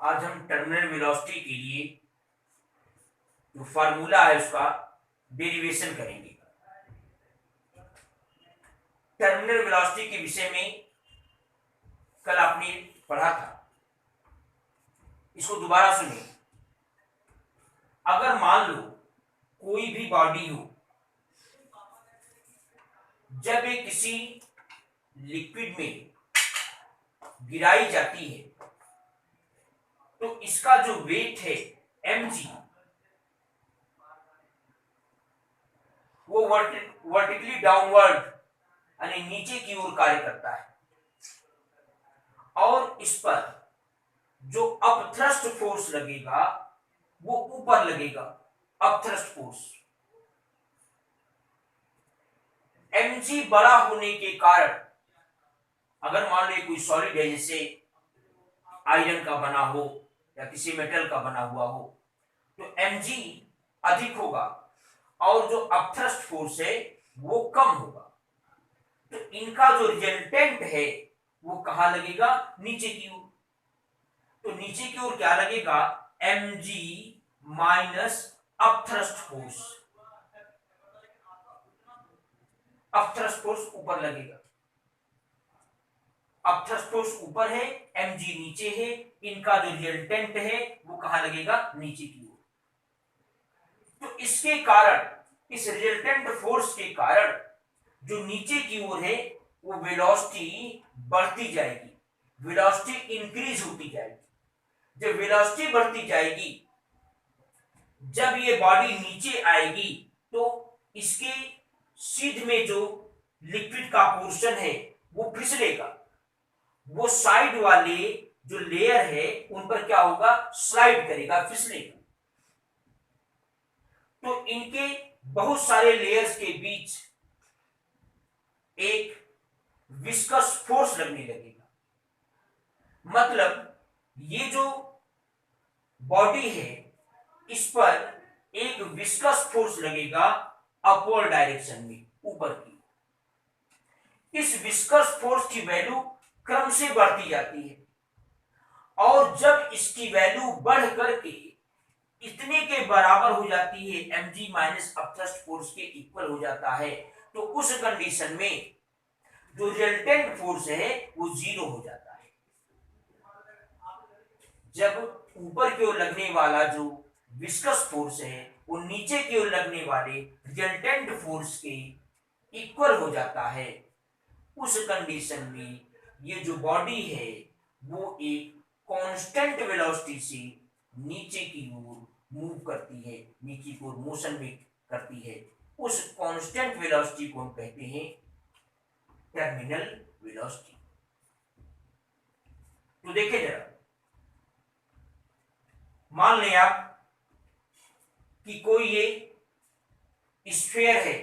आज हम terminal velocity के लिए जो फार्मूला है उसका डेरिवेशन करेंगे। टर्मिनल वेलोसिटी के विषय में कल आपने पढ़ा था, इसको दोबारा सुनिए। अगर मान लो कोई भी बॉडी हो, जब ये किसी लिक्विड में गिराई जाती है तो इसका जो वेट है mg, वो वर्टिकली डाउनवर्ड यानी नीचे की ओर कार्य करता है, और इस पर जो अपथ्रस्ट फोर्स लगेगा वो ऊपर लगेगा। अपथ्रस्ट फोर्स mg बड़ा होने के कारण, अगर मान लो कोई सॉलिड है जैसे आयरन का बना हो या किसी मेटल का बना हुआ हो, तो mg अधिक होगा और जो अपथ्रस्ट फोर्स है वो कम होगा। तो इनका जो रिजल्टेंट है वो कहां लगेगा? नीचे की ओर। तो नीचे की ओर क्या लगेगा? mg minus upthrust force. Upthrust force ऊपर लगेगा। अपथ्रस्ट फोर्स ऊपर है, mg नीचे है, इनका जो रिजल्टेंट है वो कहां लगेगा? नीचे की ओर। तो इसके कारण, इस रिजल्टेंट फोर्स के कारण जो नीचे की ओर है वो वेलोसिटी बढ़ती जाएगी, वेलोसिटी इंक्रीज होती जाएगी। जब वेलोसिटी बढ़ती जाएगी, जब ये बॉडी नीचे आएगी तो इसके सीध में जो लिक्विड का पोर्शन है वो फिसलेगा। वो साइड वाले जो लेयर है उन पर क्या होगा? स्लाइड करेगा, फिसलेगा। तो इनके बहुत सारे लेयर्स के बीच एक विस्कस फोर्स लगने लगेगा। मतलब ये जो बॉडी है इस पर एक विस्कस फोर्स लगेगा अपवर्ड डायरेक्शन में, ऊपर की। इस विस्कस फोर्स की वैल्यू क्रम से बढ़ती जाती है, और जब इसकी वैल्यू बढ़ करके इतने के बराबर हो जाती है, mg माइनस अपथ्रस्ट फोर्स के इक्वल हो जाता है, तो उस कंडीशन में जो रिजल्टेंट फोर्स है वो जीरो हो जाता है। जब ऊपर की ओर लगने वाला जो विस्कस फोर्स है वो नीचे की ओर लगने वाले रिजल्टेंट फोर्स के इक्वल हो जाता है, उस कंडीशन में ये जो बॉडी है वो एक कांस्टेंट वेलोसिटी से नीचे की ओर मूव करती है, नीचे की ओर मोशन में करती है। उस कांस्टेंट वेलोसिटी को हम कहते हैं टर्मिनल वेलोसिटी। तो देखिए जरा, मान लें आप कि कोई ये स्फीयर है,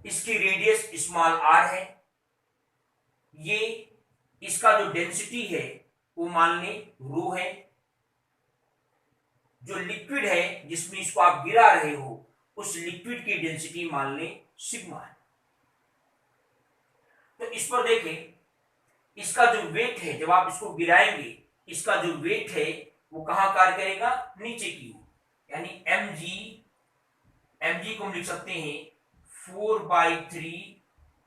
इसकी रेडियस स्मॉल r है, ये इसका जो डेंसिटी है वो मान लें रो है, जो लिक्विड है जिसमें इसको आप गिरा रहे हो उस लिक्विड की डेंसिटी मान लें सिग्मा है। तो इस पर देखें, इसका जो वेट है, जब आप इसको गिराएंगे इसका जो वेट है वो कहां कार्य करेगा? नीचे की ओर। यानी mg को हम लिख सकते हैं 4/3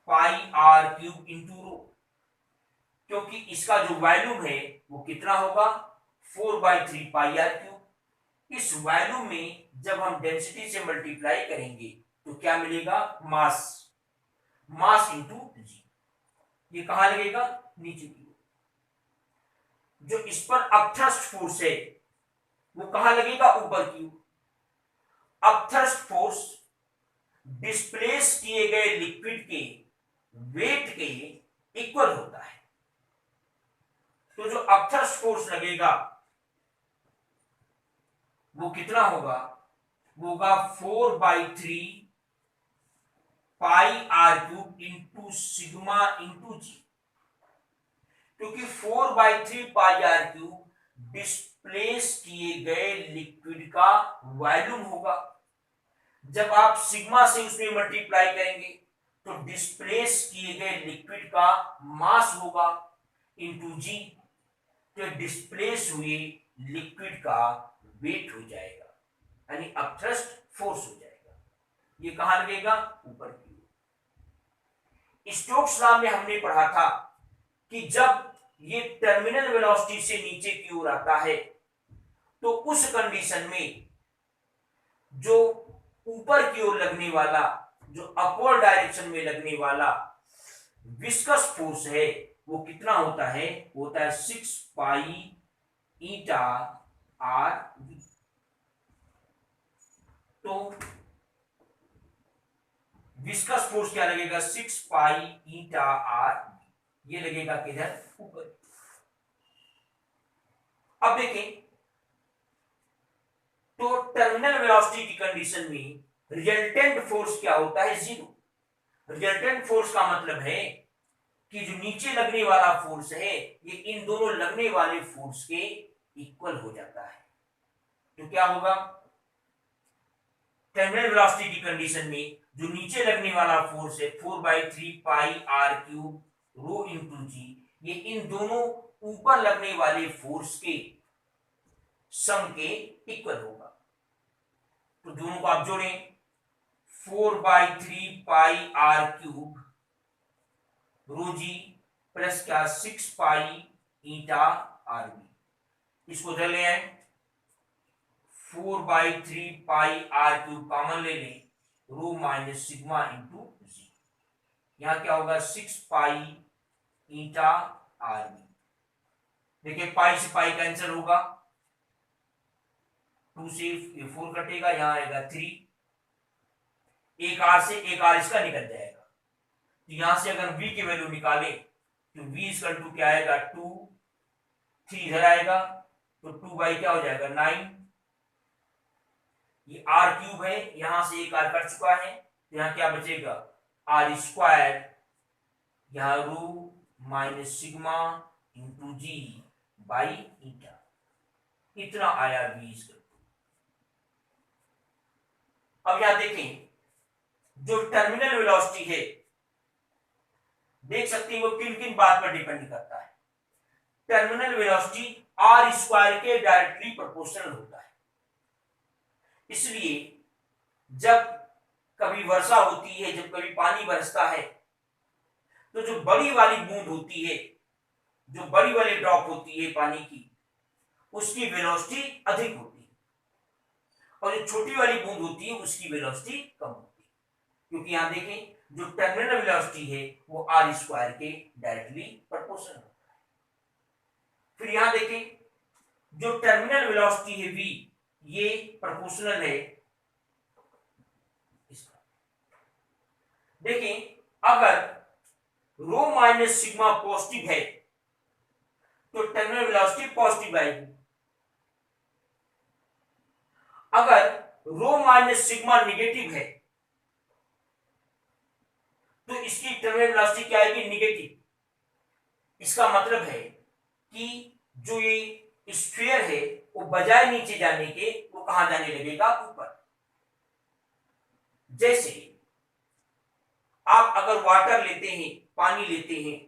pi r cube into rho, क्योंकि इसका जो वॉल्यूम है वो कितना होगा? 4/3 पाई r क्यूब। इस वॉल्यूम में जब हम डेंसिटी से मल्टीप्लाई करेंगे तो क्या मिलेगा? मास। मास इंटू जी, ये कहां लगेगा? नीचे की ओर। जो इस पर अपथ्रस्ट फोर्स है वो कहां लगेगा? ऊपर की ओर। अपथ्रस्ट फोर्स डिस्प्लेस किए गए लिक्विड के वेट के इक्वल होता है। तो जो अपथ्रस्ट फोर्स लगेगा वो कितना होगा? वो होगा 4/3 pi r cube into sigma into g, क्योंकि 4/3 पाई r क्यूब डिस्प्लेस किए गए लिक्विड का वॉल्यूम होगा। जब आप सिग्मा से उसमें मल्टीप्लाई करेंगे तो डिस्प्लेस किए गए लिक्विड का मास होगा इंटू जी। तो डिस्प्लेस हुए लिक्विड का वेट हो जाएगा, यानी अपथ्रस्ट फोर्स हो जाएगा। ये कहां लगेगा? ऊपर की ओर। स्टोक्स लॉ में हमने पढ़ा था कि जब ये टर्मिनल वेलोसिटी से नीचे की ओर आता है तो उस कंडीशन में जो ऊपर की ओर लगने वाला, जो अपवर्ड डायरेक्शन में लगने वाला विस्कस फोर्स है वो कितना होता है? होता है 6 पाई ईटा आर वी। तो विस्कस फोर्स क्या लगेगा? 6 पाई ईटा आर वी। ये लगेगा किधर? ऊपर। अब देखें तो टर्मिनल वेलोसिटी की कंडीशन में रिजल्टेंट फोर्स क्या होता है? 0। रिजल्टेंट फोर्स का मतलब है कि जो नीचे लगने वाला फोर्स है ये इन दोनों लगने वाले फोर्स के इक्वल हो जाता है। तो क्या होगा? टर्मिनल वेलोसिटी की कंडीशन में जो नीचे लगने वाला फोर्स है 4/3 pi r cube rho into जी, ये इन दोनों ऊपर लगने वाले फोर्स के सम के इक्वल होगा। तो दोनों को आप जोड़ें, 4/3 pi r cube rho g plus क्या 6 पाई ईटा आर बी। इसको उधर ले आए, 4/3 पाई आर क्यूब कॉमन ले लें, रो माइनस सिग्मा इंटू जी। यहां क्या होगा? 6 पाई ईटा आर बी। देखिए पाई से पाई कैंसिल होगा, 2 से 4 कटेगा, यहां आएगा 3, एक आर से एक आर इसका निकल जाएगा। तो यहां से अगर v की वैल्यू निकाले तो v इक्वल टू क्या आएगा? 2, 3 इधर आएगा तो 2 बाई क्या हो जाएगा? 9। ये आर क्यूब है, यहां से एक आर कट चुका है तो यहां क्या बचेगा? आर स्क्वायर, यहां rho minus sigma into g by eta. इतना आया v इक्वल टू। अब यहां देखें जो टर्मिनल वेलोसिटी है, देख सकते हैं वो किन किन बात पर डिपेंड करता है। टर्मिनल वेलोसिटी आर स्क्वायर के डायरेक्टली प्रोपोर्शनल होता है। इसलिए जब कभी वर्षा होती है, जब कभी पानी बरसता है, तो जो बड़ी वाली बूंद होती है, जो बड़ी वाली ड्रॉप होती है पानी की, उसकी वेलोसिटी अधिक होती है, और जो छोटी वाली बूंद होती है उसकी वेलोसिटी कम होती है। क्योंकि यहां देखें जो टर्मिनल वेलोसिटी है वो आर स्क्वायर के डायरेक्टली प्रोपोर्शनल होता है। फिर यहां देखें जो टर्मिनल वेलोसिटी है v, ये प्रोपोर्शनल है इसका। देखें अगर रो माइनस सिग्मा पॉजिटिव है तो टर्मिनल वेलोसिटी पॉजिटिव आएगी। अगर रो माइनस सिग्मा निगेटिव है तो इसकी टर्मिनल वेलोसिटी क्या आएगी? निगेटिव। इसका मतलब है कि जो ये स्फीयर है वो बजाय नीचे जाने के वो कहां जाने लगेगा? ऊपर। जैसे आप अगर वाटर लेते हैं, पानी लेते हैं,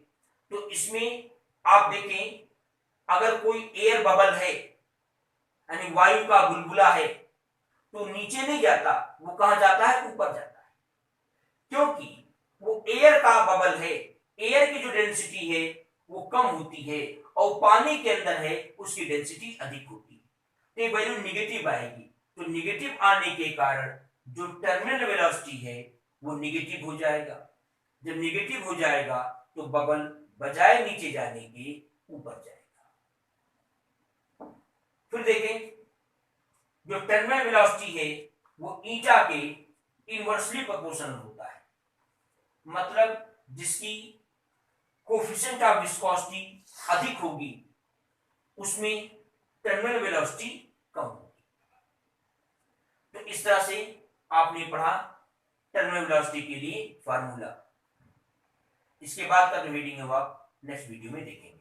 तो इसमें आप देखें अगर कोई एयर बबल है यानी वायु का बुलबुला है तो नीचे नहीं जाता, वो कहां जाता है? ऊपर जाता है। क्योंकि वो एयर का बबल है, एयर की जो डेंसिटी है वो कम होती है और पानी के अंदर है उसकी डेंसिटी अधिक होती है, तो ये वैल्यू निगेटिव आएगी। तो निगेटिव आने के कारण जो टर्मिनल वेलोसिटी है वो निगेटिव हो जाएगा। जब निगेटिव हो जाएगा तो बबल बजाय नीचे जाने के ऊपर जाएगा। फिर देखें जो टर्मिनल वेलोसिटी है वो ईटा के इनवर्सली प्रोपोर्शनल होता है, मतलब जिसकी कोफिशिएंट ऑफ विस्कोसिटी अधिक होगी उसमें टर्मिनल वेलोसिटी कम होगी। तो इस तरह से आपने पढ़ा टर्मिनल वेलोसिटी के लिए फार्मूला। इसके बाद का जो रीडिंग है वो आप नेक्स्ट वीडियो में देखेंगे।